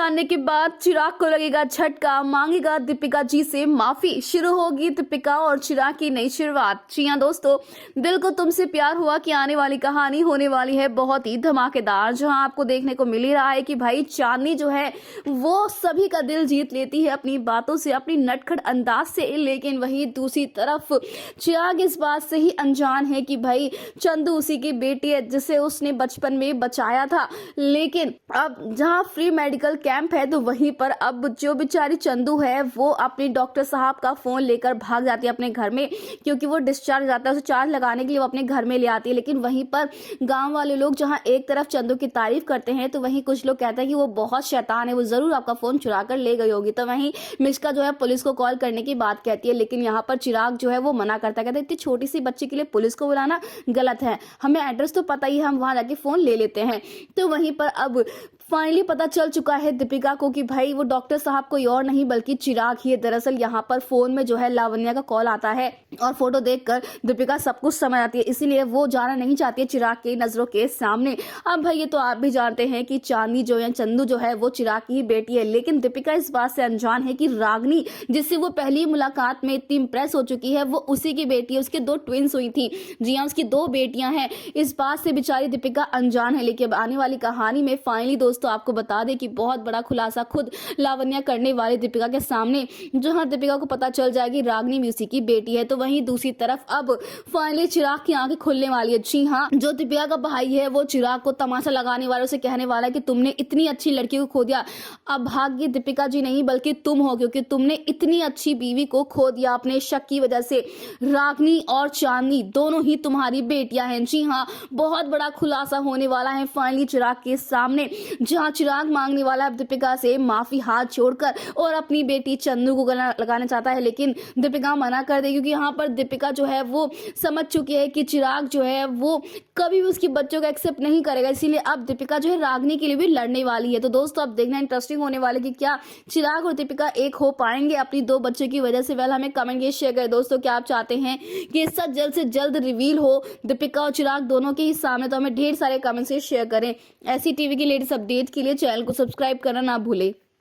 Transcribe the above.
जानने के बाद चिराग को लगेगा झटका, मांगेगा दीपिका जी से माफी, शुरू होगी दीपिका और चिराग की नई शुरुआत। जी हाँ दोस्तों, दिल को तुमसे प्यार हुआ कि आने वाली कहानी होने वाली है बहुत ही धमाकेदार, जहां आपको देखने को मिल ही रहा है कि भाई चांदनी जो है वो सभी का दिल जीत लेती है अपनी बातों से, अपनी नटखट अंदाज से। लेकिन वही दूसरी तरफ चिराग इस बात से ही अनजान है कि भाई चंदू उसी की बेटी है जिसे उसने बचपन में बचाया था। लेकिन अब जहां फ्री मेडिकल कैंप है तो वहीं पर अब जो बेचारी चंदू है वो अपने डॉक्टर साहब का फोन लेकर भाग जाती है अपने घर में, क्योंकि वो डिस्चार्ज जाता है, उसे चार्ज लगाने के लिए वो अपने घर में ले आती है। लेकिन वहीं पर गांव वाले लोग जहां एक तरफ चंदू की तारीफ करते हैं तो वहीं कुछ लोग कहते हैं कि वो बहुत शैतान है, वो जरूर आपका फोन चुरा कर ले गई होगी। तो वहीं मिश्का जो है पुलिस को कॉल करने की बात कहती है, लेकिन यहाँ पर चिराग जो है वो मना करता है, कहता है इतनी छोटी सी बच्ची के लिए पुलिस को बुलाना गलत है, हमें एड्रेस तो पता ही है, हम वहां जाके फोन ले लेते हैं। तो वहीं पर अब फाइनली पता चल चुका है दीपिका को कि भाई वो डॉक्टर साहब कोई और नहीं बल्कि चिराग ही है। दरअसल यहाँ पर फोन में जो है लावण्या का कॉल आता है और फोटो देखकर दीपिका सब कुछ समझ आती है, इसीलिए वो जाना नहीं चाहती है चिराग की नजरों के सामने। अब भाई ये तो आप भी जानते हैं कि चांदनी जो है, चंदू जो है वो चिराग की ही बेटी है, लेकिन दीपिका इस बात से अनजान है कि रागनी जिससे वो पहली मुलाकात में इतनी इंप्रेस हो चुकी है वो उसी की बेटी है, उसके 2 ट्विंस हुई थी। जी हाँ, उसकी 2 बेटियां हैं। इस बात से बेचारी दीपिका अनजान है। लेकिन आने वाली कहानी में फाइनली दोस्तों आपको बता दें कि बहुत बड़ा खुलासा खुद लावण्या करने वाली दीपिका के सामने, जहां दीपिका को पता चल जाएगी रागनी भी उसी की बेटी है। तो वहीं दूसरी तरफ अब फाइनली चिराग की आंखें खुलने वाली है। जी हाँ, जो दीपिका का भाई है वो चिराग को तमाशा लगाने वालों से कहने वाला है कि तुमने इतनी अच्छी लड़की को खो दिया, अब भाग्य दीपिका जी नहीं बल्कि तुम हो, क्योंकि तुमने इतनी अच्छी बीवी को खो दिया अपने शक की वजह से। रागनी और चांदनी दोनों ही तुम्हारी बेटियां हैं। जी हाँ, बहुत बड़ा खुलासा होने वाला है फाइनली चिराग के सामने, जहां चिराग मांगने वाला है दीपिका से माफी हाथ छोड़कर और अपनी बेटी चंदू को गला लगाना चाहता है, लेकिन दीपिका मना कर दे, क्योंकि यहाँ पर दीपिका जो है वो समझ चुकी है कि चिराग जो है वो कभी भी उसकी बच्चों को एक्सेप्ट नहीं करेगा। इसीलिए अब दीपिका जो है रागनी के लिए भी लड़ने वाली है। तो दोस्तों अब देखना इंटरेस्टिंग होने वाला है कि क्या चिराग और दीपिका एक हो पाएंगे अपनी 2 बच्चों की वजह से। वेल हमें कमेंट ये शेयर करें दोस्तों, क्या आप चाहते हैं कि सच जल्द से जल्द रिवील हो दीपिका और चिराग दोनों के ही सामने? तो हमें ढेर सारे कमेंट्स से शेयर करें। ऐसी टीवी की लेटेस्ट अपडेट के लिए चैनल को सब्सक्राइब करना ना भूलें।